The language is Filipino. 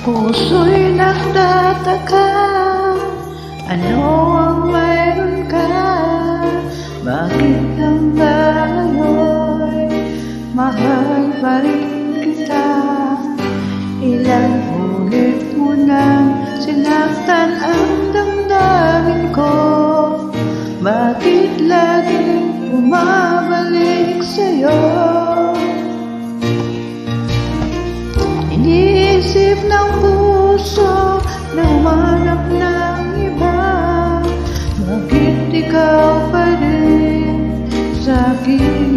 Puso'y nagtataka, ano ang mayroon ka? Bakit hanggang ngayon mahal pa rin kita? Ilang ulit mo nang sinaktan ang damdamin ko. Bakit laging bumabalik sa'yo? Iniisip ng puso na humanap ng iba. Bakit ikaw pa rin sa'kin